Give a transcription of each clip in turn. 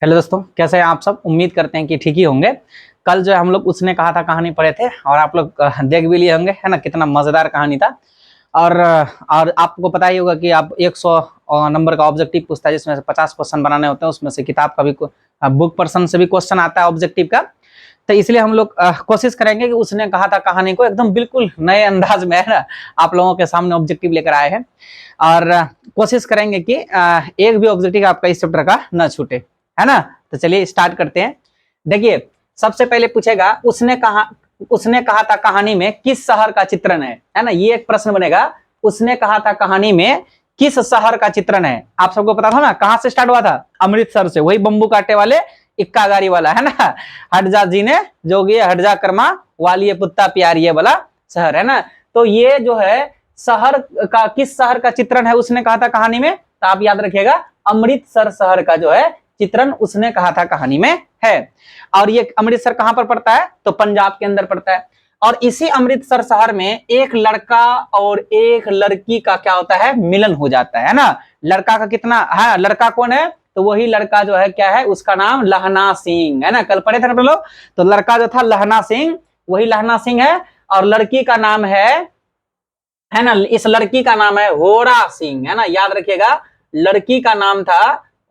Hello दोस्तों, कैसे हैं आप सब। उम्मीद करते हैं कि ठीक ही होंगे। कल जो है हम लोग उसने कहा था कहानी पढ़े थे और आप लोग देख भी लिए होंगे, है ना। कितना मजेदार कहानी था। और आपको पता ही होगा कि आप 100 नंबर का ऑब्जेक्टिव पूछता है जिसमें से 50 क्वेश्चन बनाने होते हैं। उसमें से किताब का भी बुक पर्सन से भी क्वेश्चन आता है ऑब्जेक्टिव का। तो इसलिए हम लोग कोशिश करेंगे कि उसने कहा था कहानी को एकदम बिल्कुल नए अंदाज में, है ना, आप लोगों के सामने ऑब्जेक्टिव लेकर आए हैं। और कोशिश करेंगे कि एक भी ऑब्जेक्टिव आपका इस चैप्टर का न छूटे, है ना। तो चलिए स्टार्ट करते हैं। देखिए, सबसे पहले पूछेगा उसने कहा था कहानी में किस शहर का चित्रण है ना। ये एक प्रश्न बनेगा। उसने कहा था कहानी में किस शहर का चित्रण है। आप सबको पता था ना कहां से स्टार्ट हुआ था। अमृतसर से, वही बंबू काटे वाले इक्का गाड़ी वाला, है ना। हटजा जी ने जोगी हटजा कर्मा वाली पुत्ता प्यारी ये वाला शहर, है ना। तो ये जो है शहर का, किस शहर का चित्रण है उसने कहा था कहानी में। तो आप याद रखिएगा, अमृतसर शहर का जो है चित्रण उसने कहा था कहानी में है। और ये अमृतसर कहां पर पड़ता है, तो पंजाब के अंदर पड़ता है। और इसी अमृतसर शहर में एक लड़का और एक लड़की का क्या होता है, मिलन हो जाता है ना। लड़का का कितना है, लड़का कौन है, तो वही लड़का जो है क्या है, उसका नाम लहना सिंह, है ना। कल पढ़े थे ना लोग। तो लड़का जो था लहना सिंह, वही लहना सिंह है। और लड़की का नाम है ना, इस लड़की का नाम है होरा सिंह, है ना। याद रखिएगा, लड़की का नाम था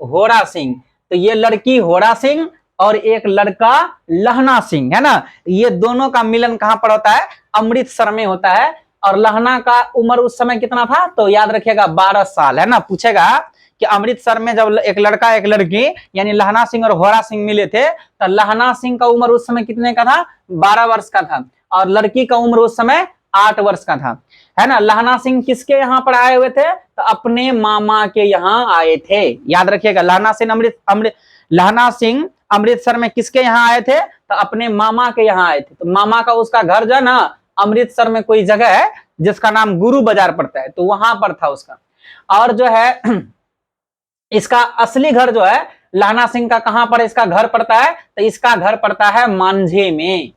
होरा सिंह। तो ये लड़की होरा सिंह और एक लड़का लहना सिंह, है ना। ये दोनों का मिलन कहां पर होता है, अमृतसर में होता है। और लहना का उम्र उस समय कितना था, तो याद रखिएगा 12 साल, है ना। पूछेगा कि अमृतसर में जब एक लड़का एक लड़की यानी लहना सिंह और होरा सिंह मिले थे, तो लहना सिंह का उम्र उस समय कितने का था, 12 वर्ष का था। और लड़की का उम्र उस समय 8 वर्ष का था, है ना। लहना सिंह किसके यहाँ पर आए हुए थे, तो अपने मामा के यहाँ आए थे। याद रखिएगा, लहना सिंह अमृतसर में किसके यहाँ आए थे, तो अपने मामा के यहाँ आए थे। तो मामा का उसका घर जो है ना, अमृतसर में कोई जगह है जिसका नाम गुरु बाजार पड़ता है, तो वहां पर था उसका। और जो है इसका असली घर जो है लहना सिंह का कहां पर इसका घर पड़ता है, तो इसका घर पड़ता है मांझे में।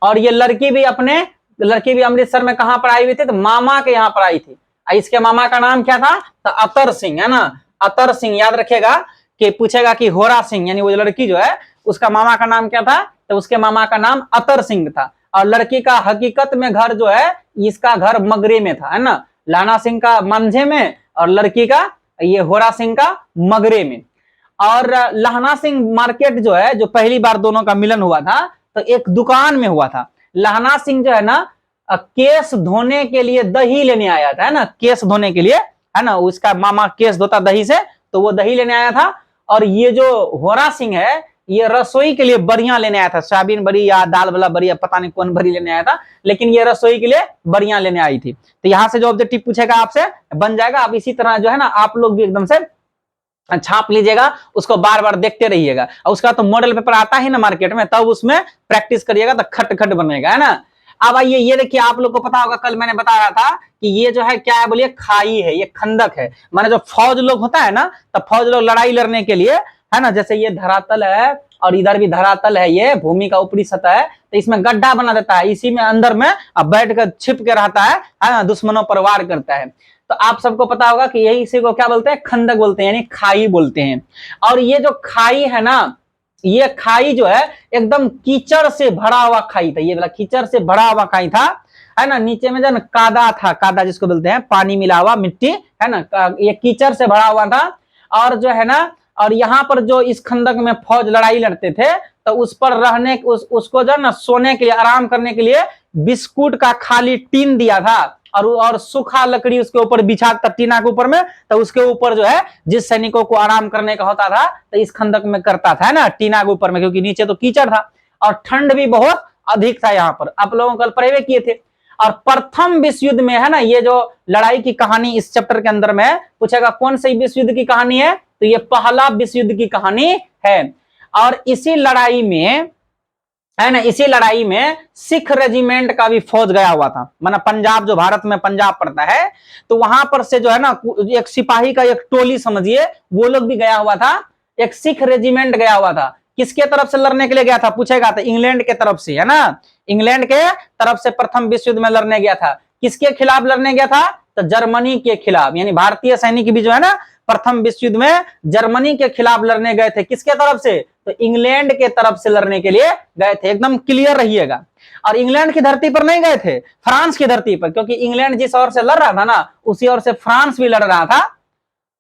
और ये लड़की भी अमृतसर में कहां पर आई हुई थी, तो मामा के यहाँ पर आई थी। इसके मामा का नाम क्या था, तो अतर सिंह, है ना। अतर सिंह, याद रखेगा कि पूछेगा कि होरा सिंह यानी वो लड़की जो है उसका मामा का नाम क्या था, तो उसके मामा का नाम अतर सिंह था। और लड़की का हकीकत में घर जो है, इसका घर मगरे में था, है ना। लाना सिंह का मांझे में और लड़की का ये होरा सिंह का मगरे में। और लहना सिंह मार्केट जो है, जो पहली बार दोनों का मिलन हुआ था, तो एक दुकान में हुआ था। लहना सिंह जो है ना, केस धोने के लिए दही लेने आया था, है ना। केस धोने के लिए, है ना, उसका मामा केस धोता दही से, तो वो दही लेने आया था। और ये जो होरा सिंह है, ये रसोई के लिए बड़ियां लेने आया था। सोयाबीन बड़ी या दाल वाला बड़ी, पता नहीं कौन बड़ी लेने आया था, लेकिन ये रसोई के लिए बड़ियां लेने आई थी। तो यहाँ से जो ऑब्जेक्टिव पूछेगा आपसे बन जाएगा। आप इसी तरह जो है ना, आप लोग भी एकदम से छाप लीजिएगा, उसको बार बार देखते रहिएगा। और उसका तो मॉडल पेपर आता है ना मार्केट में, तब उसमें प्रैक्टिस करिएगा तो खट खट बनेगा, है ना। अब आइए, ये देखिए, आप लोग को पता होगा कल मैंने बताया था कि ये जो है क्या है, बोलिए, खाई है, ये खंदक है। माने जो फौज लोग होता है ना, तो फौज लोग लड़ाई लड़ने के लिए, है ना, जैसे ये धरातल है और इधर भी धरातल है, ये भूमि का ऊपरी सतह है, तो इसमें गड्ढा बना देता है, इसी में अंदर में बैठ कर छिप के रहता है ना, दुश्मनों पर वार करता है। तो आप सबको पता होगा कि यही, इसी को क्या बोलते हैं, खंदक बोलते हैं, यानी खाई बोलते हैं। और ये जो खाई है ना, ये खाई जो है एकदम कीचड़ से भरा हुआ खाई था। ये वाला कीचड़ से भरा हुआ खाई था, है ना। नीचे में जो ना कादा था, कादा जिसको बोलते हैं, पानी मिला हुआ मिट्टी, है ना। ये कीचड़ से भरा हुआ था। और जो है ना, और यहाँ पर जो इस खंदक में फौज लड़ाई लड़ते थे, तो उस पर रहने उसको जो ना सोने के लिए, आराम करने के लिए बिस्कुट का खाली टीन दिया था। और सूखा लकड़ी उसके ऊपर बिछा था, टीना के ऊपर में। तो उसके ऊपर जो है जिस सैनिकों को आराम करने का होता था, तो इस खंदक में करता था, है ना, टीना के ऊपर में, क्योंकि नीचे तो कीचड़ था और ठंड भी बहुत अधिक था यहाँ पर। आप लोगों कल पढ़े किए थे। और प्रथम विश्व युद्ध में, है ना, ये जो लड़ाई की कहानी इस चैप्टर के अंदर में पूछेगा कौन सी विश्व युद्ध की कहानी है, तो ये पहला विश्व युद्ध की कहानी है। और इसी लड़ाई में, है ना, इसी लड़ाई में सिख रेजिमेंट का भी फौज गया हुआ था। माना पंजाब, जो भारत में पंजाब पड़ता है, तो वहां पर से जो है ना एक सिपाही का एक टोली समझिए, वो लोग भी गया हुआ था। एक सिख रेजिमेंट गया हुआ था। किसके तरफ से लड़ने के लिए गया था पूछेगा, तो इंग्लैंड के तरफ से, है ना। इंग्लैंड के तरफ से प्रथम विश्व युद्ध में लड़ने गया था। किसके खिलाफ लड़ने गया था, तो जर्मनी के खिलाफ, यानी भारतीय सैनिक भी जो है ना प्रथम विश्व युद्ध में जर्मनी के खिलाफ लड़ने गए थे। किसके तरफ से? तो इंग्लैंड के तरफ से लड़ने के लिए गए थे। एकदम क्लियर रहिएगा। और इंग्लैंड की धरती पर नहीं गए थे, फ्रांस की धरती पर, क्योंकि इंग्लैंड जिस ओर से लड़ रहा था ना, उसी ओर से फ्रांस भी लड़ रहा था।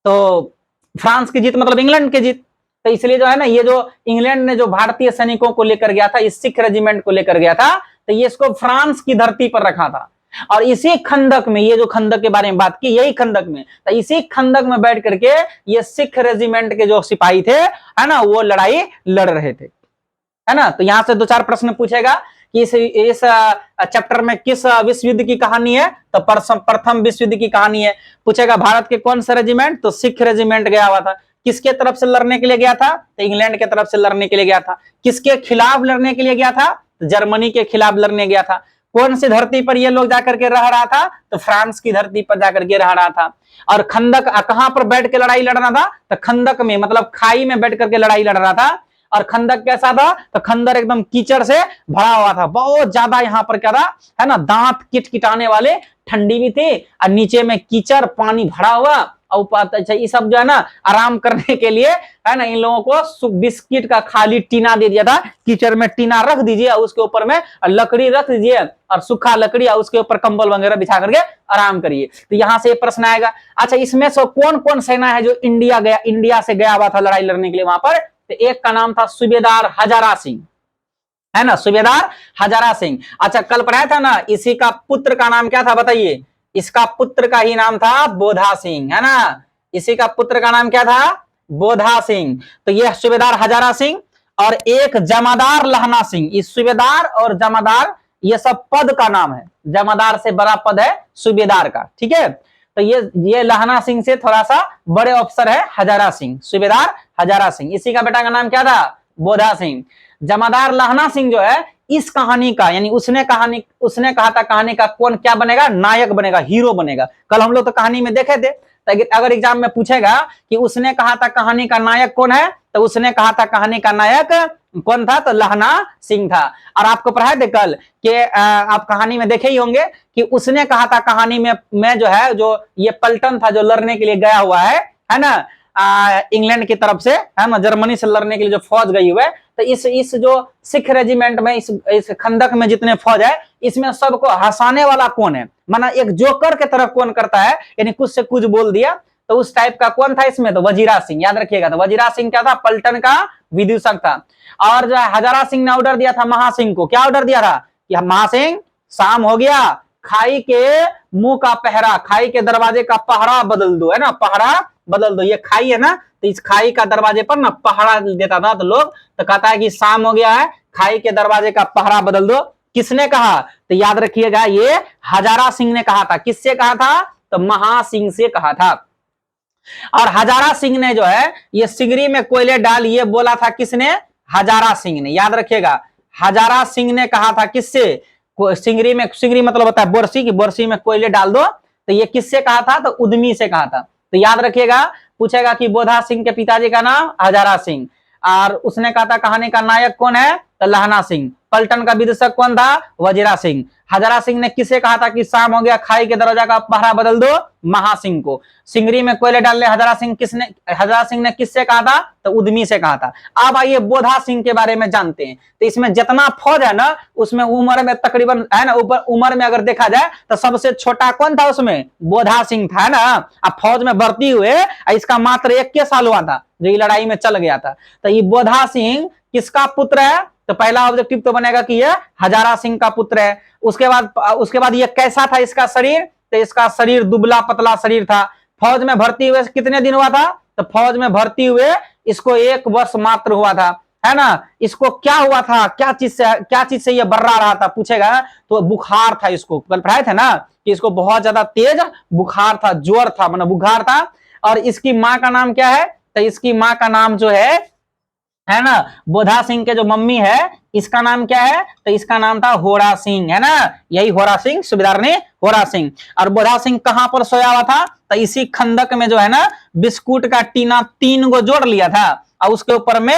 तो फ्रांस की जीत मतलब इंग्लैंड की जीत। तो इसलिए जो है ना, ये जो इंग्लैंड ने जो भारतीय सैनिकों को लेकर गया था, इस सिख रेजिमेंट को लेकर गया था, तो ये इसको फ्रांस की धरती पर रखा था। और इसी खंदक में, ये जो खंदक के बारे में बात की, यही खंदक में, तो इसी खंदक में बैठ करके ये सिख रेजिमेंट के जो सिपाही थे, है ना, वो लड़ाई लड़ रहे थे, है ना। तो यहां से 2-4 प्रश्न पूछेगा कि इस चैप्टर में किस विश्व युद्ध की कहानी है? तो प्रथम विश्व युद्ध की कहानी है। पूछेगा भारत के कौन सा रेजिमेंट? तो सिख रेजिमेंट गया हुआ था। किसके तरफ से लड़ने के लिए गया था? तो इंग्लैंड के तरफ से लड़ने के लिए गया था। किसके खिलाफ लड़ने के लिए गया था? तो जर्मनी के खिलाफ लड़ने गया था। कौन सी धरती पर ये लोग जाकर के रह रहा था? तो फ्रांस की धरती पर जाकर के रह रहा था। और खंदक कहां पर बैठ के लड़ाई लड़ रहा था? तो खंदक में, मतलब खाई में बैठ करके लड़ाई लड़ रहा था। और खंदक कैसा था? तो खंदक एकदम कीचड़ से भरा हुआ था, बहुत ज्यादा यहाँ पर क्या था, है ना, दांत किटकिटाने वाले, ठंडी भी थी, और नीचे में कीचड़ पानी भरा हुआ। और अच्छा, ये सब जो है ना, आराम करने के लिए, है ना, इन लोगों को बिस्किट का खाली टीना दे दिया था। कीचड़ में टीना रख दीजिए और उसके ऊपर में लकड़ी रख दीजिए और सूखा लकड़ी, और उसके ऊपर कंबल वगैरह बिछा करके आराम करिए। तो यहां से प्रश्न आएगा, अच्छा इसमें से कौन कौन सेना है जो इंडिया से गया हुआ था लड़ाई लड़ने के लिए वहां पर? तो एक का नाम था सूबेदार हजारा सिंह, है ना, सूबेदार हजारा सिंह। अच्छा, कल पढ़ाया था ना, इसी का पुत्र का नाम क्या था बताइए? इसका पुत्र का ही नाम था बोधा सिंह, है ना। इसी का पुत्र का नाम क्या था? बोधा सिंह। तो यह सूबेदार हजारा सिंह, और एक जमादार लहना सिंह। इस सूबेदार और जमादार ये सब पद का नाम है, जमादार से बड़ा पद है सूबेदार का, ठीक है। तो ये लहना सिंह से थोड़ा सा बड़े अफसर है हजारा सिंह, सूबेदार हजारा सिंह। इसी का बेटा का नाम क्या था? बोधा सिंह। जमादार लहना सिंह जो है इस कहानी का, यानी उसने कहा था कहानी का कौन क्या बनेगा? नायक बनेगा, हीरो बनेगा। कल हम लोग तो कहानी में देखे थे। तो अगर एग्जाम में पूछेगा कि उसने कहा था कहानी का नायक कौन है, तो उसने कहा था कहानी का नायक कौन था? तो लहना सिंह था। और आपको पढ़ाए थे कल कि आप कहानी में देखे ही होंगे कि उसने कहा था कहानी में जो है, जो ये पलटन था जो लड़ने के लिए गया हुआ है ना, इंग्लैंड की तरफ से, है ना, जर्मनी से लड़ने के लिए जो फौज गई हुई है, तो इस जो सिख रेजिमेंट में, इस खंदक में जितने फौज है, इसमें सबको हंसाने वाला कौन है? माना एक जोकर के तरह कौन करता है, यानी कुछ से कुछ बोल दिया, तो उस टाइप का कौन था इसमें? तो वजीरा सिंह, याद रखिएगा। तो वजीरा सिंह क्या था? पलटन का विदूषक था। और जो हजारा सिंह ने ऑर्डर दिया था महासिंह को, क्या ऑर्डर दिया था कि महासिंह शाम हो गया, खाई के मुंह का पहरा, खाई के दरवाजे का पहरा बदल दो, है ना, पहरा बदल दो। ये खाई है ना, तो इस खाई का दरवाजे पर ना पहरा देता था तो लोग, तो कहता है कि शाम हो गया है, खाई के दरवाजे का पहरा बदल दो। किसने कहा? तो याद रखिएगा, ये हजारा सिंह ने कहा था। किससे कहा था? तो महासिंह से कहा था। और हजारा सिंह ने जो है ये सिगरी में कोयले डाल, ये बोला था किसने? हजारा सिंह ने, याद रखिएगा। हजारा सिंह ने कहा था किससे? सिंगरी में, सिंगरी मतलब होता है बोरसी, की बोरसी में कोयले डाल दो। तो ये किससे कहा था? तो उद्यमी से कहा था। तो याद रखिएगा, पूछेगा कि बोधा सिंह के पिताजी का नाम हजारा सिंह, और उसने कहा था कहानी का नायक कौन है? तो लहना सिंह। पलटन का विदूषक कौन था? वजीरा सिंह। हजारा सिंह ने किसे कहा था कि शाम हो गया, खाई के दरवाजा का पहरा बदल दो? महासिंह को। सिंगरी में कोयले डालने हजारा सिंह ने किससे कहा था? तो उद्यमी से कहा था। अब आइए बोधा सिंह के बारे में जानते हैं। तो इसमें जितना फौज है ना, उसमें उम्र में तकरीबन, है ना, ऊपर उम्र में अगर देखा जाए तो सबसे छोटा कौन था उसमें? बोधा सिंह था, है ना। अब फौज में भर्ती हुए, इसका मात्र 21 साल हुआ था जो ये लड़ाई में चल गया था। तो ये बोधा सिंह किसका पुत्र है? तो पहला ऑब्जेक्टिव तो बनेगा कि ये हजारा सिंह का पुत्र है। उसके बाद ये कैसा था इसका शरीर? तो इसका शरीर दुबला पतला शरीर था। फौज में भर्ती हुए कितने दिन हुआ था? तो फौज में भर्ती हुए इसको 1 वर्ष मात्र हुआ था, है ना। इसको क्या हुआ था? क्या चीज से ये बर्रा रहा था पूछेगा, तो बुखार था इसको। कल पढ़ाए थे ना कि इसको बहुत ज्यादा तेज बुखार था, ज्वर था, मतलब बुखार था। और इसकी माँ का नाम क्या है? तो इसकी माँ का नाम जो है ना, बोधा सिंह के जो मम्मी है, इसका नाम क्या है? तो इसका नाम था होरा सिंह, है ना। यही होरा सिंह, सूबेदार ने होरा सिंह। और बोधा सिंह कहां पर सोया हुआ था? तो इसी खंदक में जो है ना, बिस्कुट का टीना 3 गो जोड़ लिया था, और उसके ऊपर में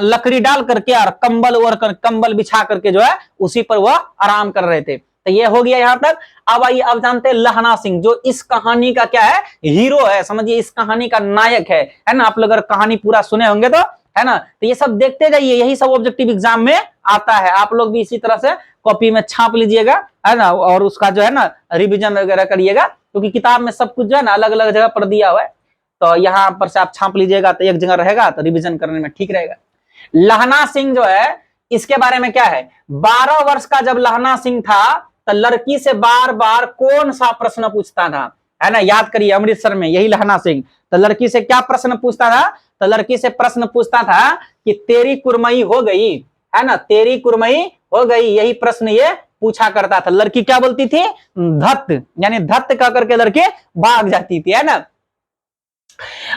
लकड़ी डाल करके और कंबल बिछा करके जो है उसी पर वह आराम कर रहे थे। तो ये हो गया यहाँ तक। अब आइए अब जानते हैं लहना सिंह, जो इस कहानी का क्या है, हीरो है, समझिए इस कहानी का नायक है ना। आप लोग अगर कहानी पूरा सुने होंगे तो, है ना, तो ये सब देखते जाइए, यही सब ऑब्जेक्टिव एग्जाम में आता है। आप लोग भी इसी तरह से कॉपी में छाप लीजिएगा, है ना, और उसका जो है ना रिविजन वगैरह करिएगा, क्योंकि किताब में सब कुछ जो है ना अलग अलग जगह पर दिया हुआ है, तो यहाँ पर से आप छाप लीजिएगा तो एक जगह रहेगा, तो रिविजन करने में ठीक रहेगा। लहना सिंह जो है, इसके बारे में क्या है, 12 वर्ष का जब लहना सिंह था तो लड़की से बार बार कौन सा प्रश्न पूछता था, है ना, याद करिए, अमृतसर में यही लहना सिंह, तो लड़की से क्या प्रश्न पूछता था, तो लड़की से प्रश्न पूछता था कि तेरी कुरमई हो गई, है ना, तेरी कुरमई हो गई, यही प्रश्न ये पूछा करता था। लड़की क्या बोलती थी, धत, यानी धत कह करके लड़के भाग जाती थी, है ना।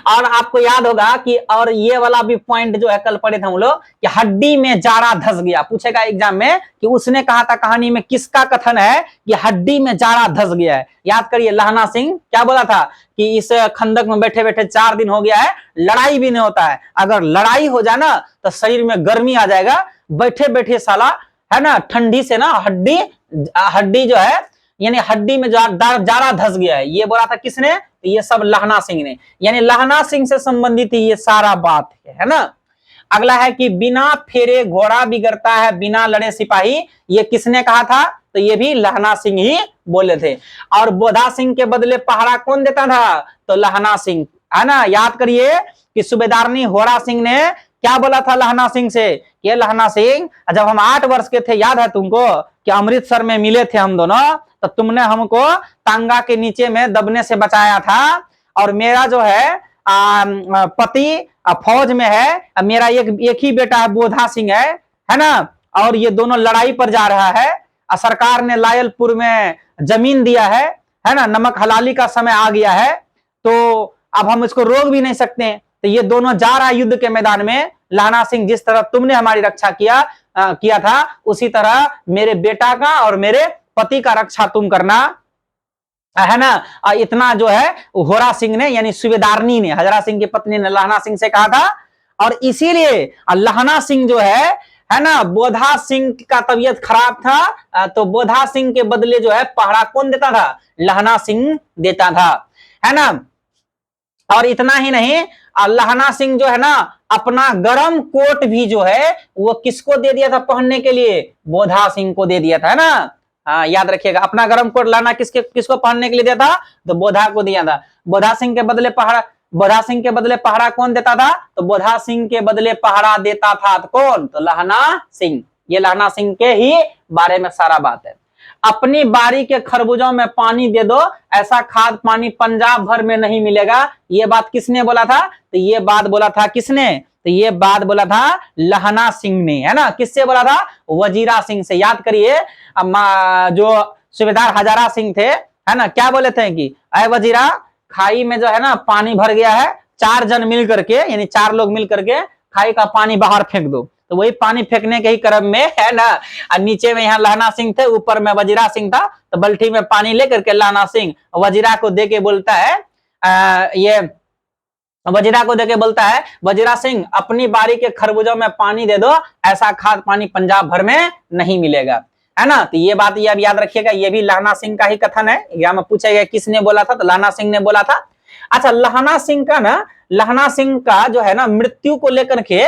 और आपको याद होगा कि, और ये वाला भी पॉइंट जो है कल पढ़े थे हम लोग, कि हड्डी में जाड़ा धस गया, पूछेगा एग्जाम में कि उसने कहा था कहानी में किसका कथन है कि हड्डी में जाड़ा धस गया है। याद करिए, लहना सिंह क्या बोला था कि इस खंदक में बैठे बैठे 4 दिन हो गया है, लड़ाई भी नहीं होता है, अगर लड़ाई हो जाए ना तो शरीर में गर्मी आ जाएगा, बैठे बैठे साला, है ना, ठंडी से ना हड्डी जो है, यानी हड्डी में जाड़ा धस गया है, ये बोला था किसने, ये सब लहना सिंह ने, यानी लहना सिंह से संबंधित ये सारा बात है ना। अगला है कि बिना फेरे घोड़ा बिगड़ता है, बिना लड़े सिपाही, ये किसने कहा था, तो ये भी लहना सिंह ही बोले थे। और बोधा सिंह के बदले पहरा कौन देता था, तो लहना सिंह, है ना। याद करिए कि सूबेदारनी होरा सिंह ने क्या बोला था लहना सिंह से, ये लहना सिंह, जब हम 8 वर्ष के थे, याद है तुमको कि अमृतसर में मिले थे हम दोनों, तो तुमने हमको तांगा के नीचे में दबने से बचाया था, और मेरा जो है पति फौज में है, मेरा एक ही बेटा है बोधा सिंह, है ना, और ये दोनों लड़ाई पर जा रहा है, सरकार ने लायलपुर में जमीन दिया है ना, नमक हलाली का समय आ गया है, तो अब हम इसको रोक भी नहीं सकते, तो ये दोनों जा रहा है युद्ध के मैदान में। लहना सिंह, जिस तरह तुमने हमारी रक्षा किया था, उसी तरह मेरे बेटा का और मेरे पति का रक्षा तुम करना, है ना। इतना जो है होरा सिंह ने, यानी सूबेदारनी ने, हजरा सिंह की पत्नी ने लहना सिंह से कहा था, और इसीलिए लहना सिंह जो है ना, बोधा सिंह का तबीयत खराब था, तो बोधा सिंह के बदले जो है पहरा कौन देता था, लहना सिंह देता था, है ना। और इतना ही नहीं, लहना सिंह जो है ना अपना गरम कोट भी जो है वो किसको दे दिया था पहनने के लिए, बोधा सिंह को दे दिया था, है ना। हाँ, याद रखिएगा, अपना गरम कोट लहना किसको पहनने के लिए दिया था, तो बोधा को दिया था। बोधा सिंह के बदले पहरा कौन देता था, तो बोधा सिंह के बदले पहरा देता था तो कौन, तो लहना सिंह। ये लहना सिंह के ही बारे में सारा बात है। अपनी बारी के खरबूजों में पानी दे दो, ऐसा खाद पानी पंजाब भर में नहीं मिलेगा, ये बात किसने बोला था, तो ये बात बोला था किसने, तो ये बात बोला था लहना सिंह ने, है ना। किससे बोला था, वजीरा सिंह से। याद करिए, जो सूबेदार हजारा सिंह थे, है ना, क्या बोले थे कि अय वजीरा, खाई में जो है ना पानी भर गया है, 4 जन मिल करके, यानी 4 लोग मिल करके खाई का पानी बाहर फेंक दो। तो वही पानी फेंकने के ही क्रम में, है ना, नीचे में यहाँ लहना सिंह थे, ऊपर में वजीरा सिंह था, तो बल्टी में पानी लेकर के लहना सिंह वजीरा को दे के बोलता है, ये वजीरा को देके बोलता है, वजीरा सिंह अपनी बारी के खरबूजों में पानी दे दो, ऐसा खाद पानी पंजाब भर में नहीं मिलेगा, है ना। तो ये बात ये अब याद रखिएगा, ये भी लहना सिंह का ही कथन है, एग्जाम में पूछा गया किसने बोला था, तो लहना सिंह ने बोला था। अच्छा, लहना सिंह का जो है ना मृत्यु को लेकर के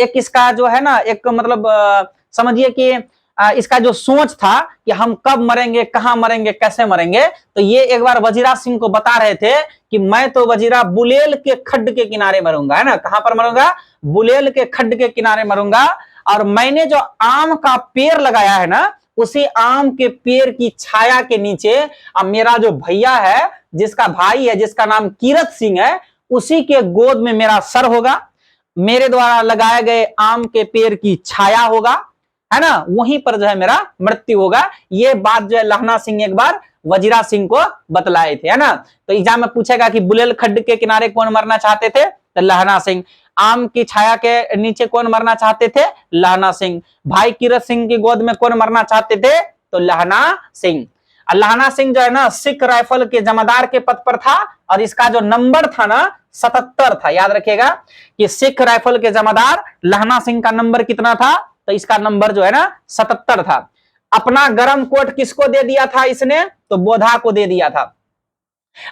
एक इसका जो है ना एक मतलब समझिए कि इसका जो सोच था कि हम कब मरेंगे, कहां मरेंगे, कैसे मरेंगे, तो ये एक बार वजीरा सिंह को बता रहे थे कि मैं तो वजीरा बुलेल के खड्ड के किनारे मरूंगा, है ना। कहां पर मरूंगा, बुलेल के खड्ड के किनारे मरूंगा, और मैंने जो आम का पेड़ लगाया है ना, उसी आम के पेड़ की छाया के नीचे अब मेरा जो भैया है, जिसका भाई है, जिसका नाम कीरत सिंह है, उसी के गोद में मेरा सर होगा, मेरे द्वारा लगाए गए आम के पेड़ की छाया होगा, है ना, वहीं पर जो है मेरा मृत्यु होगा। ये बात जो है लहना सिंह एक बार वजीरा सिंह को बतलाए थे, है ना। तो एग्जाम में पूछेगा कि बुलेल खड्ड के किनारे कौन मरना चाहते थे, तो लहना सिंह। आम की छाया के नीचे कौन मरना चाहते थे, लहना सिंह। भाई कीरत सिंह की गोद में कौन मरना चाहते थे, तो लहना सिंह। लहना सिंह जो है ना सिख राइफल के जमादार के पद पर था, और इसका जो नंबर था ना 77 था। याद रखिएगा कि सिख राइफल के जमादार लहना सिंह का नंबर कितना था, तो इसका नंबर जो है ना 77 था। अपना गरम कोट किसको दे दिया था इसने? तो बोधा को दे दिया था।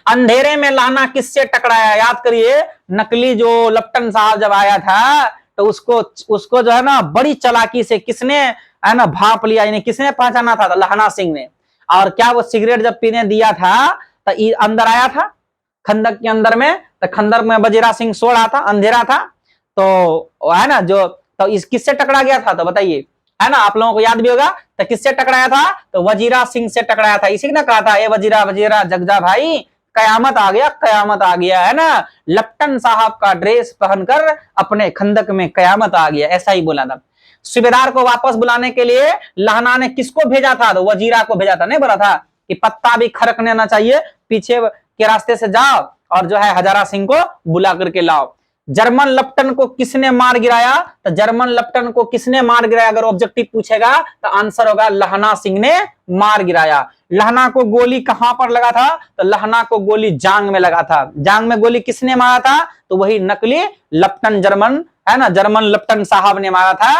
अंधेरे में लहना किससे टकराया? याद करिए, नकली जो लप्टन साहब जब आया था तो उसको जो है ना बड़ी चालाकी से किसने है ना भाप लिया, यानी किसने पहचाना था? तो लहना सिंह ने। और क्या वो सिगरेट जब पीने दिया था तो अंदर आया था खंदक के अंदर में, तो खंदक में वजीरा सिंह सो रहा था, अंधेरा था, तो है ना जो, तो इस किससे टकरा गया था? तो बताइए, है ना, आप लोगों को याद भी होगा। तो किससे टकराया था? तो वजीरा सिंह से टकराया था। इसी ने कहा था, ए वजीरा वजीरा जग जा भाई, कयामत आ गया, कयामत आ गया, है ना, लप्टन साहब का ड्रेस पहनकर अपने खंदक में कयामत आ गया, ऐसा ही बोला था। सूबेदार को वापस बुलाने के लिए लहना ने किसको भेजा था? तो वजीरा को भेजा था। नहीं बोला था कि पत्ता भी खरकने ना चाहिए, पीछे के रास्ते से जाओ और जो है हजारा सिंह को बुला करके लाओ। जर्मन लप्टन को किसने मार गिराया? तो जर्मन लप्टन को किसने मार गिराया अगर ऑब्जेक्टिव पूछेगा तो आंसर होगा लहना सिंह ने मार गिराया। लहना को गोली कहां पर लगा था? तो लहना को गोली जांग में लगा था। जांग में गोली किसने मारा था? तो वही नकली लप्टन जर्मन, है ना, जर्मन लप्टन साहब ने मारा था,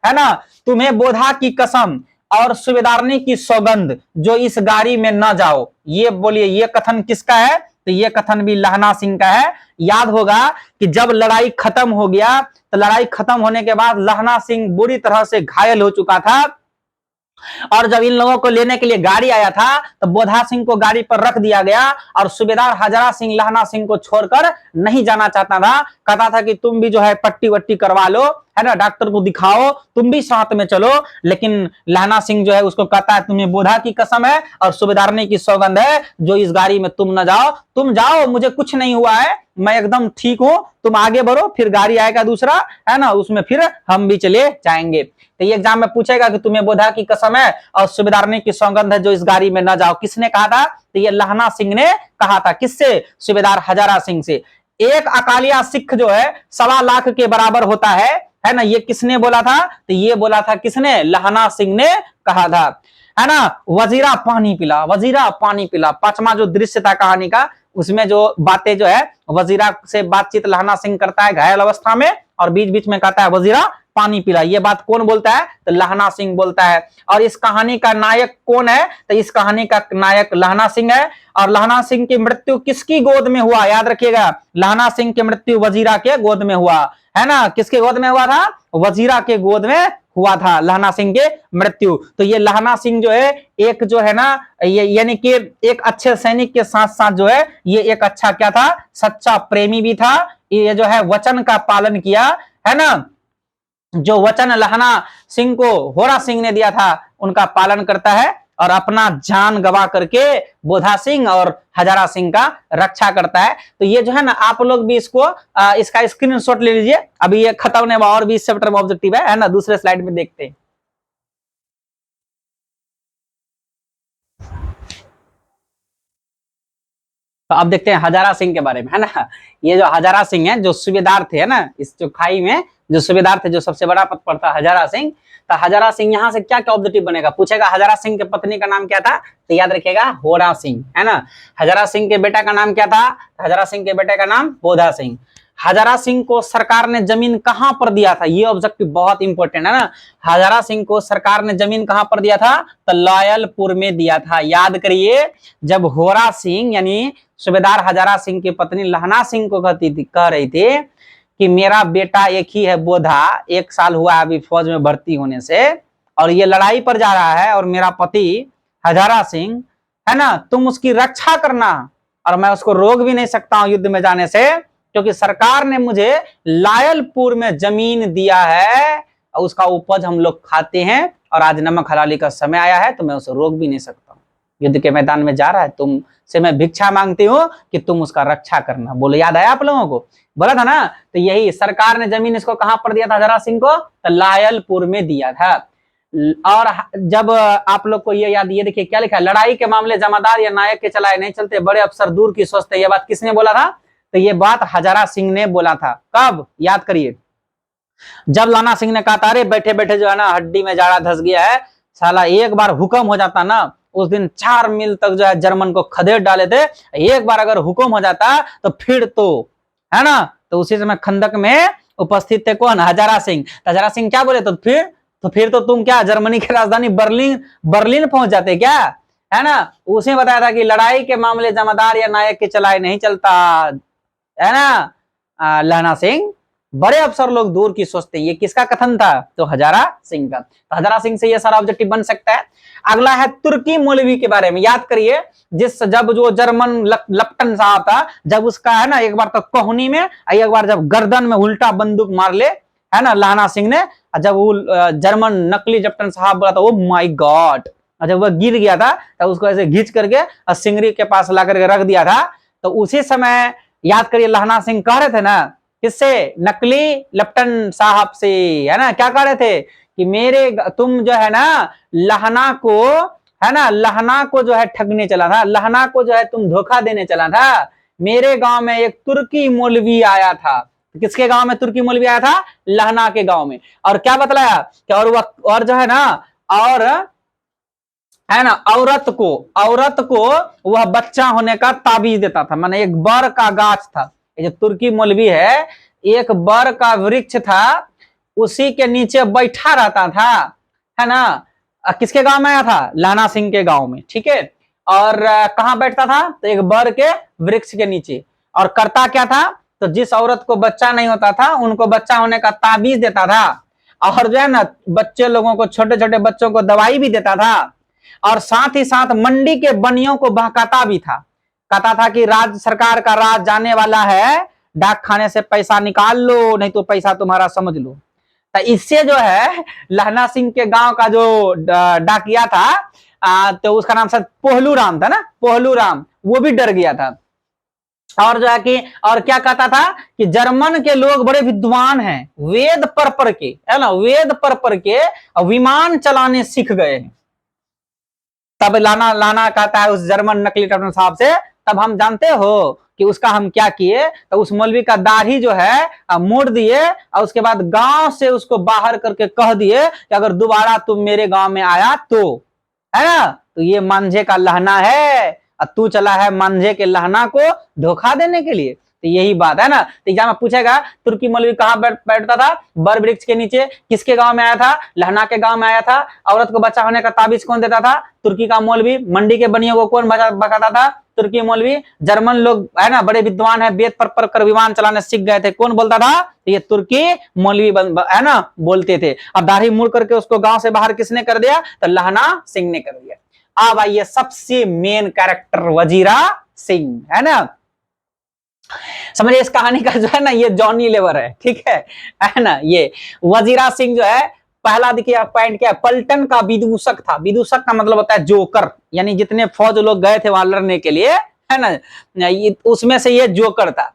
है ना। तुम्हें बोधा की कसम और सूबेदारनी की सौगंध जो इस गाड़ी में न जाओ, ये बोलिए, ये कथन किसका है? तो ये कथन भी लहना सिंह का है। याद होगा कि जब लड़ाई खत्म हो गया तो लड़ाई खत्म होने के बाद लहना सिंह बुरी तरह से घायल हो चुका था, और जब इन लोगों को लेने के लिए गाड़ी आया था तो बोधा सिंह को गाड़ी पर रख दिया गया, और सूबेदार हजारा सिंह लहना सिंह को छोड़कर नहीं जाना चाहता था। कहता था कि तुम भी जो है पट्टी वट्टी करवा लो, है ना, डॉक्टर को दिखाओ, तुम भी साथ में चलो। लेकिन लहना सिंह जो है उसको कहता है, तुम्हें बोधा की कसम है और सूबेदारनी की सौगंध है, जो इस गाड़ी में तुम न जाओ, तुम जाओ, मुझे कुछ नहीं हुआ है, मैं एकदम ठीक हूं, तुम आगे बढ़ो, फिर गाड़ी आएगा दूसरा, है ना, उसमें फिर हम भी चले जाएंगे। तो ये एग्जाम में पूछेगा कि तुम्हें बोधा की कसम है और सूबेदारनी की सौगंध है, जो इस गाड़ी में न जाओ, किसने कहा था? तो ये लहना सिंह ने कहा था। किससे? सूबेदार हजारा सिंह से। एक अकालिया सिख जो है 1.25 लाख के बराबर होता है ना, ये किसने बोला था? तो ये बोला था किसने? लहना सिंह ने कहा था, है ना। वजीरा पानी पिला, वजीरा पानी पिला, 5वां जो दृश्य था कहानी का, उसमें जो बातें जो है वजीरा से बातचीत लहना सिंह करता है घायल अवस्था में, और बीच बीच में कहता है वजीरा पानी पिला। ये बात कौन बोलता है? तो लहना सिंह बोलता है। और इस कहानी का नायक कौन है? तो इस कहानी का नायक लहना सिंह है। और लहना सिंह की मृत्यु किसकी गोद में हुआ? याद रखिएगा, लहना सिंह की मृत्यु वजीरा के गोद में हुआ, है ना। किसके गोद में हुआ था? वजीरा के गोद में हुआ था लहना सिंह के मृत्यु। तो ये लहना सिंह जो है एक जो है ना, ये यानी कि एक अच्छे सैनिक के साथ साथ जो है ये एक अच्छा क्या था? सच्चा प्रेमी भी था। ये जो है वचन का पालन किया, है ना, जो वचन लहना सिंह को होरा सिंह ने दिया था उनका पालन करता है, और अपना जान गवा करके बोधा सिंह और हजारा सिंह का रक्षा करता है। तो ये जो है ना, आप लोग भी इसको इसका स्क्रीनशॉट ले लीजिए। अभी ये खत्म होने और भी इस चैप्टर में ऑब्जेक्टिव है ना, दूसरे स्लाइड में देखते हैं। तो अब देखते हैं हजारा सिंह के बारे में, है ना। ये जो हजारा सिंह है, जो सूबेदार थे, है ना, इस जो खाई में जो सूबेदार थे, जो सबसे बड़ा पद पर था हजारा सिंह। तो हजारा सिंह यहाँ से क्या क्या ऑब्जेक्टिव बनेगा? पूछेगा हजारा सिंह के पत्नी का नाम क्या था? तो याद रखिएगा होरा सिंह, है ना। हजारा सिंह के बेटा का नाम क्या था? हजारा सिंह के बेटे का नाम बोधा सिंह। हजारा सिंह को सरकार ने जमीन कहां पर दिया था? ये ऑब्जेक्टिव बहुत इंपॉर्टेंट है ना। हजारा सिंह को सरकार ने जमीन कहां पर दिया था? तो लायलपुर में दिया था। याद करिए, जब होरा सिंह यानी सूबेदार हजारा सिंह की पत्नी लहना सिंह को कह रही थी कि मेरा बेटा एक ही है बोधा, 1 साल हुआ अभी फौज में भर्ती होने से, और ये लड़ाई पर जा रहा है, और मेरा पति हजारा सिंह, है ना, तुम उसकी रक्षा करना, और मैं उसको रोक भी नहीं सकता हूं युद्ध में जाने से, क्योंकि सरकार ने मुझे लायलपुर में जमीन दिया है, और उसका उपज हम लोग खाते हैं, और आज नमक हलाली का समय आया है, तो मैं उसे रोक भी नहीं सकता हूँ। युद्ध के मैदान में जा रहा है, तुम से मैं भिक्षा मांगती हूँ कि तुम उसका रक्षा करना। बोलो, याद आया आप लोगों को? बोला था ना। तो यही सरकार ने जमीन इसको कहां पर दिया था हजारा सिंह को? तो लायलपुर में दिया था। और जब आप लोग को ये याद, ये देखिए क्या लिखा है, लड़ाई के मामले जमादार या नायक के चलाए नहीं चलते, बड़े अफसर दूर की सोचते। ये बात किसने बोला था? तो ये बात हजारा सिंह ने बोला था। कब? याद करिए, जब लहना सिंह ने कहा था, अरे बैठे बैठे जो है ना हड्डी में जाड़ा धस गया है, साला एक बार हुक्म हो जाता ना, उस दिन 4 मील तक जो है जर्मन को खदेड़ डाले थे, एक बार अगर हुक्म हो जाता तो फिर तो, है ना। तो उसी समय खंदक में उपस्थित थे कौन? हजारा सिंह। हजारा सिंह क्या बोले? तो फिर तो फिर तो तुम क्या जर्मनी की राजधानी बर्लिन बर्लिन पहुंच जाते क्या, है ना। उसने बताया था कि लड़ाई के मामले जमादार या नायक के चलाए नहीं चलता, है ना। लहना सिंह, बड़े अफसर लोग दूर की सोचते। ये किसका कथन था, तो हजारा सिंह का। तो हजारा सिंह से ये सारा ऑब्जेक्टिव बन सकता है। अगला है तुर्की मौलवी के बारे में। याद करिए, जब जो जर्मन लप्टन साहब था, जब उसका है ना एक बार तो कोहनी में, एक बार जब गर्दन में उल्टा बंदूक मार ले, है ना, लहना सिंह ने, जब वो जर्मन नकली लप्टन साहब बोला था ओ माय गॉड, जब वह गिर गया था तब उसको ऐसे घींच करके सिंगरी के पास ला करके रख दिया था। तो उसी समय याद करिए लहना सिंह कह रहे थे ना, किससे, नकली लप्टन साहब से, है ना, क्या कह रहे थे कि मेरे तुम जो है ना लहना को, है ना, लहना को जो है ठगने चला था, लहना को जो है तुम धोखा देने चला था। मेरे गांव में एक तुर्की मौलवी आया था। किसके गांव में तुर्की मौलवी आया था, लहना के गांव में, और क्या बतलाया कि और जो है ना, और है ना, औरत को वह बच्चा होने का ताबीज देता था। माने एक बर का गाछ था, ये जो तुर्की मौलवी है, एक बर का वृक्ष था, उसी के नीचे बैठा रहता था, है ना। किसके गांव में आया था, लहना सिंह के गांव में, ठीक है। और कहां बैठता था, तो एक बर के वृक्ष के नीचे। और करता क्या था, तो जिस औरत को बच्चा नहीं होता था उनको बच्चा होने का ताबीज देता था, और जो है ना बच्चे लोगों को, छोटे छोटे बच्चों को दवाई भी देता था, और साथ ही साथ मंडी के बनियों को बहकाता भी था। कहता था कि राज्य सरकार का राज जाने वाला है, डाक खाने से पैसा निकाल लो, नहीं तो पैसा तुम्हारा समझ लो। तो इससे जो है लहना सिंह के गांव का जो डाकिया था, तो उसका नाम शायद पोहलू राम था ना, पोहलू राम, वो भी डर गया था। और जो है कि, और क्या कहता था कि जर्मन के लोग बड़े विद्वान हैं, वेद पर के, है ना, वेद पर के विमान चलाने सीख गए हैं। तब लाना कहता है उस जर्मन नकली कैप्टन साहब से, तब हम जानते हो कि उसका हम क्या किए, तो उस मौलवी का दाढ़ी जो है मोड़ दिए, और उसके बाद गांव से उसको बाहर करके कह दिए कि अगर दोबारा तुम मेरे गांव में आया तो, है ना, तो ये मांझे का लहना है, और तू चला है मांझे के लहना को धोखा देने के लिए। तो यही बात है ना। तो एग्जाम में पूछेगा तुर्की मौलवी कहाँ बैठता था, बर वृक्ष के नीचे। किसके गांव में आया था, लहना के गांव में आया था। औरत को बच्चा होने का ताबीज कौन देता था, तुर्की का मौलवी। मंडी के बनियों को कौन बकाता था, तुर्की मौलवी। जर्मन लोग है ना बड़े विद्वान है, वेद पर कर विमान चलाने सीख गए थे, कौन बोलता था, ये तुर्की मौलवी है ना बोलते थे। अब दाढ़ी मुड़ करके उसको गांव से बाहर किसने कर दिया, तो लहना सिंह ने कर दिया। अब आइए सबसे मेन कैरेक्टर वजीरा सिंह, है ना। समझिए इस कहानी का जो है ना ये जॉनी लेवर है, ठीक है ना। ये वजीरा सिंह जो है, पहला देखिए पॉइंट क्या है, पलटन का विदूषक था। विदूषक का मतलब होता है जोकर, यानी जितने फौज लोग गए थे वहां लड़ने के लिए, है ना, उसमें से ये जोकर था।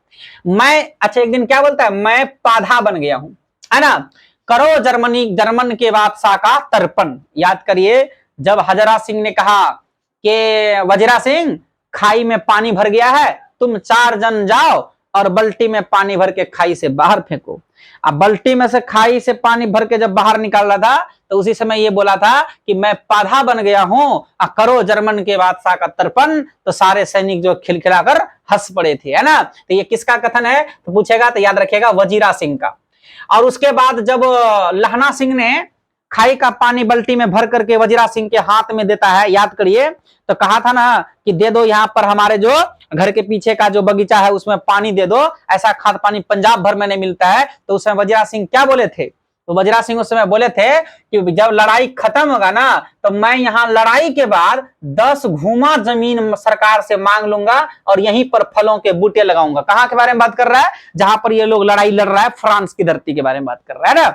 मैं, अच्छा एक दिन क्या बोलता है, मैं पाधा बन गया हूं, है ना। करो जर्मन के बादशाह का तर्पण। याद करिए जब हजरा सिंह ने कहा कि वजीरा सिंह खाई में पानी भर गया है, तुम 4 जन जाओ और बल्टी में पानी भर के खाई से बाहर फेंको। अब बल्टी में से खाई से पानी भर के जब बाहर निकाल रहा था तो उसी समय ये बोला था कि मैं पाधा बन गया हूं, करो जर्मन के बादशाह का तर्पण। तो सारे सैनिक जो खिलखिलाकर हंस पड़े थे, है ना। तो ये किसका कथन है, तो पूछेगा तो याद रखिएगा वजीरा सिंह का। और उसके बाद जब लहना सिंह ने खाई का पानी बल्टी में भर करके वजीरा सिंह के हाथ में देता है, याद करिए, तो कहा था ना कि दे दो यहाँ पर हमारे जो घर के पीछे का जो बगीचा है उसमें पानी दे दो, ऐसा खाद पानी पंजाब भर में नहीं मिलता है। तो उस समय वजीरा सिंह क्या बोले थे, तो वजीरा सिंह उस समय बोले थे कि जब लड़ाई खत्म होगा ना तो मैं यहाँ लड़ाई के बाद 10 घूमा जमीन सरकार से मांग लूंगा और यहीं पर फलों के बूटे लगाऊंगा। कहाँ के बारे में बात कर रहा है, जहां पर ये लोग लड़ाई लड़ रहा है, फ्रांस की धरती के बारे में बात कर रहा है ना।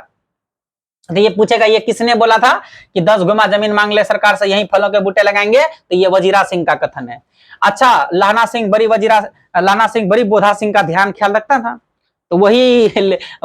तो ये पूछेगा ये किसने बोला था कि 10 गुमा जमीन मांग ले सरकार से, यहीं फलों के बूटे लगाएंगे, तो ये वजीरा सिंह का कथन है। अच्छा लहना सिंह बड़ी बोधा सिंह का ध्यान ख्याल रखता था, तो वही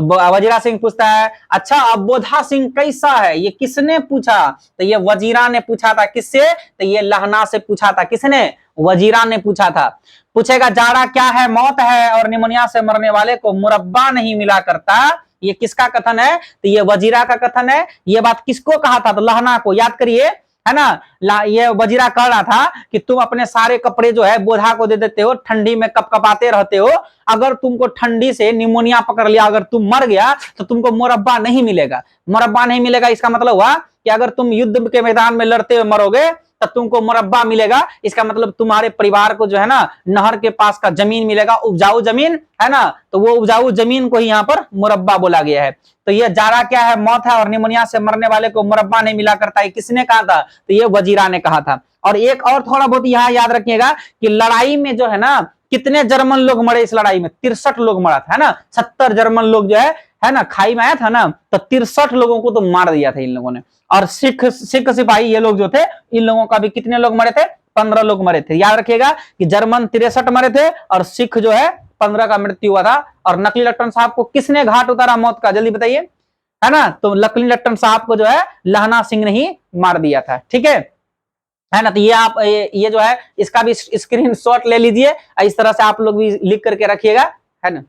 वजीरा सिंह पूछता है अच्छा अब बोधा सिंह कैसा है, ये किसने पूछा, तो ये वजीरा ने पूछा था। किससे, तो ये लहना से पूछा था। किसने, वजीरा ने पूछा था। पूछेगा जाड़ा क्या है, मौत है, और निमोनिया से मरने वाले को मुरब्बा नहीं मिला करता, ये किसका कथन है, तो ये वजीरा का कथन है। ये बात किसको कहा था, तो लहना को। याद करिए है ना, ये वजीरा कह रहा था कि तुम अपने सारे कपड़े जो है बोधा को दे देते हो, ठंडी में कपकपाते रहते हो, अगर तुमको ठंडी से निमोनिया पकड़ लिया, अगर तुम मर गया तो तुमको मुरब्बा नहीं मिलेगा। मुरब्बा नहीं मिलेगा इसका मतलब हुआ कि अगर तुम युद्ध के मैदान में लड़ते हुए मरोगे तब तुमको मुरब्बा मिलेगा। इसका मतलब तुम्हारे परिवार को जो है ना नहर के पास का जमीन मिलेगा, उपजाऊ जमीन, है ना, तो वो उपजाऊ जमीन को ही यहाँ पर मुरब्बा बोला गया है। तो ये जारा क्या है, मौत है, और निमोनिया से मरने वाले को मुरब्बा नहीं मिला करता है। किसने कहा था? तो ये वजीरा ने कहा था। और एक और थोड़ा बहुत यहाँ याद रखिएगा कि लड़ाई में जो है ना कितने जर्मन लोग मरे इस लड़ाई में? 63 लोग मरा था, है ना। 70 जर्मन लोग जो है ना, खाई में आया था ना, तो 63 लोगों को तो मार दिया था इन लोगों ने। और सिख सिपाही ये लोग जो थे, इन लोगों का भी कितने लोग मरे थे? 15 लोग मरे थे। याद रखिएगा कि जर्मन 63 मरे थे और सिख जो है 15 का मृत्यु हुआ था। और नकली लट्टन साहब को किसने घाट उतारा मौत का? जल्दी बताइए, है ना। तो नकली लट्टन साहब को जो है लहना सिंह ने ही मार दिया था। ठीक है ना। तो ये आप ये जो है इसका भी स्क्रीनशॉट ले लीजिए, इस तरह से आप लोग भी लिख करके रखिएगा, है ना।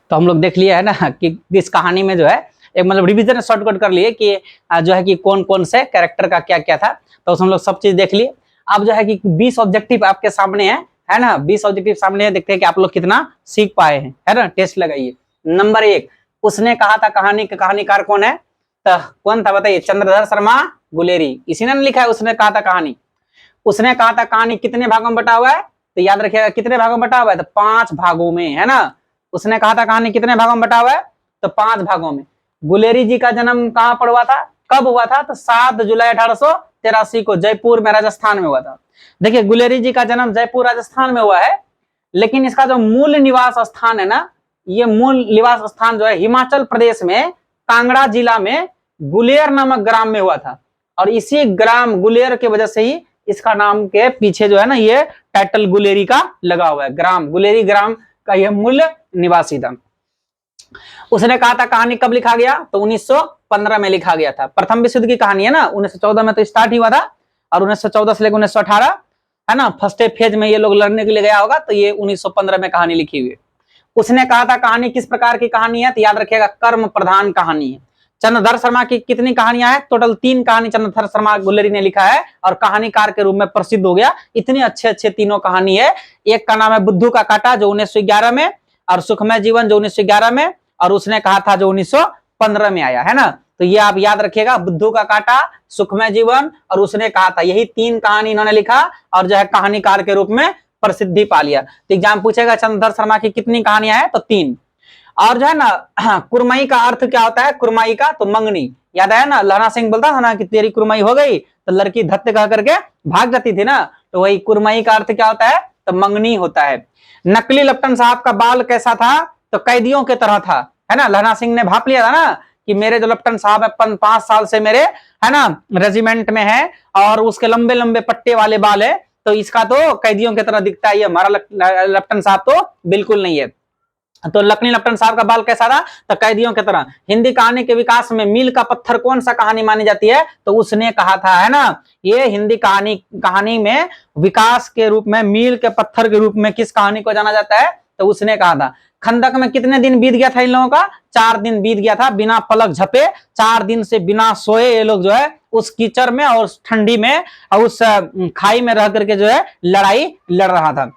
तो हम लोग देख लिए है ना कि इस कहानी में जो है एक मतलब रिवीजन शॉर्टकट कर लिए कि जो है कि कौन कौन से कैरेक्टर का क्या क्या था, तो उसमें हम लोग सब चीज देख लिए। अब जो है कि 20 ऑब्जेक्टिव आपके सामने है ना, 20 ऑब्जेक्टिव सामने है, देखते हैं कि आप लोग कितना सीख पाए हैं, है ना। टेस्ट लगाइए। नंबर 1, उसने कहा था कहानी का कहानीकार कौन है? तो कौन था बताइए? चंद्रधर शर्मा गुलेरी, इसी ने लिखा है उसने कहा था कहानी। उसने कहा था कहानी कितने भागों में बटा हुआ है? तो याद रखिएगा कितने भागों में बटा हुआ है? तो 5 भागों में, है ना। उसने कहा था कहानी कितने भागों में बटा हुआ है? तो 5 भागों में। गुलेरी जी का जन्म कहां पर हुआ था, कब हुआ था? तो 7 जुलाई 1883 को जयपुर में राजस्थान में हुआ था। देखिए गुलेरी जी का जन्म जयपुर राजस्थान में हुआ है, लेकिन इसका जो मूल निवास स्थान है ना, ये मूल निवास स्थान जो है हिमाचल प्रदेश में कांगड़ा जिला में गुलेर नामक ग्राम में हुआ था। और इसी ग्राम गुलेर के वजह से ही इसका नाम के पीछे जो है ना ये टाइटल गुलेरी का लगा हुआ है। ग्राम गुलेरी ग्राम का यह मूल निवासी था। उसने कहा था कहानी कब लिखा गया? तो 1915 में लिखा गया था। प्रथम विश्व युद्ध की कहानी है ना, 1914 में तो स्टार्ट ही हुआ था, और 1914 से लेकर 1918, है ना, फर्स्ट फेज में ये लोग लड़ने के लिए गया होगा, तो ये 1915 में कहानी लिखी हुई है। उसने कहा था कहानी किस प्रकार की कहानी है? तो याद रखिएगा कर्म प्रधान कहानी है। चंद्रधर शर्मा की कितनी कहानियां हैं? टोटल 3 कहानी चंद्रधर शर्मा गुलेरी ने लिखा है और कहानीकार के रूप में प्रसिद्ध हो गया। इतने अच्छे अच्छे तीनों कहानी है। एक का नाम है बुद्धू का कांटा जो 1911 में, और सुखमय जीवन जो 1911 में, और उसने कहा था जो 1915 में आया, है ना। तो ये आप याद रखिएगा, बुद्धू का कांटा, सुखमय जीवन और उसने कहा था, यही 3 कहानी इन्होंने लिखा और जो है कहानीकार के रूप में प्रसिद्धि पा लिया। तो एग्जाम पूछेगा चंद्रधर शर्मा की कितनी कहानियां हैं? तो 3। और जो है ना कुरमाई का अर्थ क्या होता है? कुरमाई का तो मंगनी, याद आया ना, लहना सिंह बोलता था ना कि तेरी कुरमाई हो गई, तो लड़की धत्ते कह करके भाग जाती थी ना, तो वही कुरमाई का अर्थ क्या होता है? तो मंगनी होता है। नकली लप्टन साहब का बाल कैसा था? तो कैदियों के तरह था, है ना। लहना सिंह ने भाप लिया था ना कि मेरे जो लप्टन साहब है 5 साल से मेरे, है ना, रेजिमेंट में है और उसके लंबे लंबे पट्टे वाले बाल है, तो इसका तो कैदियों की तरह दिखता है, ये हमारा लप्टन साहब तो बिल्कुल नहीं है। तो लखनी लप्टन साहब का बाल कैसा था? तो कैदियों की तरह। हिंदी कहानी के विकास में मील का पत्थर कौन सा कहानी मानी जाती है? तो उसने कहा था, है ना, ये हिंदी कहानी में विकास के रूप में मील के पत्थर के रूप में किस कहानी को जाना जाता है? तो उसने कहा था। खंदक में कितने दिन बीत गया था इन लोगों का? 4 दिन बीत गया था बिना पलक झपे, 4 दिन से बिना सोए ये लोग जो है उस कीचड़ में और उस ठंडी में और उस खाई में रह करके जो है लड़ाई लड़ रहा था।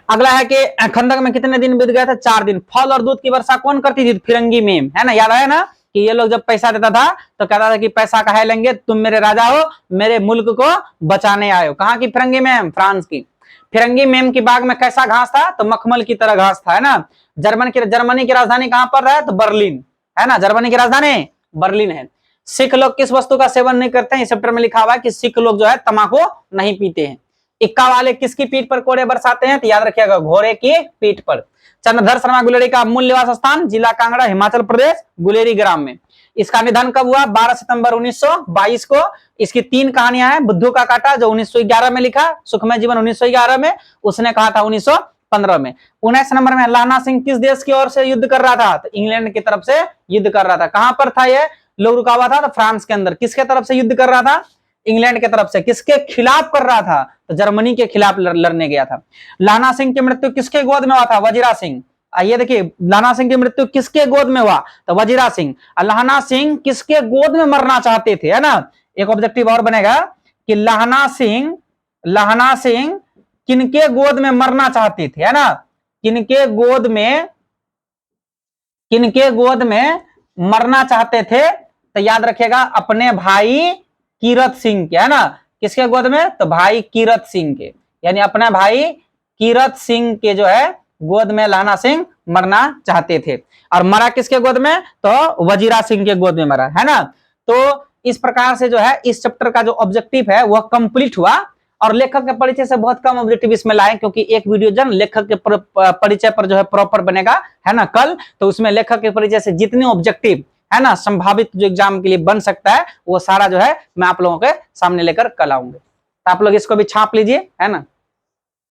अगला है कि खंदक में कितने दिन बीत गए थे? 4 दिन। फल और दूध की वर्षा कौन करती थी? फिरंगी मेम, है ना। याद आया ना कि ये लोग जब पैसा देता था तो कहता था कि पैसा काहे लेंगे, तुम मेरे राजा हो, मेरे मुल्क को बचाने आए हो। कहाँ की फिरंगी मेम? फ्रांस की। फिरंगी मेम की बाग में कैसा घास था? तो मखमल की तरह घास था, है ना। जर्मनी की राजधानी कहां पर है? तो बर्लिन, है ना। जर्मनी की राजधानी बर्लिन है। सिख लोग किस वस्तु का सेवन नहीं करते हैं? इस चैप्टर में लिखा हुआ है कि सिख लोग जो है तंबाकू नहीं पीते हैं। इक्का वाले किसकी पीठ पर कोड़े बरसाते हैं? तो याद रखिएगा घोड़े की पीठ पर। चंद्रधर शर्मा गुलेरी का मूल निवास स्थान जिला कांगड़ा, हिमाचल प्रदेश, गुलेरी ग्राम में। इसका निधन कब हुआ? 12 सितंबर 1922 को। इसकी 3 कहानियां हैं। बुद्धू का कांटा जो 1911 में लिखा, सुखमय जीवन 1911 में, उसने कहा था 1915 में। 19 नंबर में लहना सिंह किस देश की ओर से युद्ध कर रहा था? तो इंग्लैंड की तरफ से युद्ध कर रहा था। कहां पर था ये लोग रुका हुआ था? तो फ्रांस के अंदर। किसके तरफ से युद्ध कर रहा था? इंग्लैंड की तरफ से। किसके खिलाफ कर रहा था? तो जर्मनी के खिलाफ लड़ने गया था। लहना सिंह की मृत्यु किसके गोद में हुआ था? वजीरा सिंह। ये देखिए, लहना सिंह की मृत्यु किसके गोद में हुआ, तो वजीरा सिंह। लहना सिंह किसके गोद में मरना चाहते थे, है ना। एक ऑब्जेक्टिव और बनेगा कि लहना सिंह किनके गोद में मरना चाहते थे, है ना, किनके गोद में मरना चाहते थे, तो याद रखिएगा अपने भाई कीरत सिंह के, है ना। किसके गोद में, तो भाई कीरत सिंह के, यानी अपना भाई कीरत सिंह के जो है गोद में लहना सिंह मरना चाहते थे। और मरा किसके गोद में, तो वजीरा सिंह के गोद में मरा, है ना। तो इस प्रकार से जो है इस चैप्टर का जो ऑब्जेक्टिव है वह कंप्लीट हुआ। और लेखक के परिचय से बहुत कम ऑब्जेक्टिव इसमें लाए, क्योंकि एक वीडियो जन लेखक के परिचय पर जो है प्रॉपर बनेगा, है ना, कल। तो उसमें लेखक के परिचय से जितने ऑब्जेक्टिव है ना संभावित जो एग्जाम के लिए बन सकता है वो सारा जो है मैं आप लोगों के सामने लेकर कल आऊंगे। तो आप लोग इसको भी छाप लीजिए, है ना।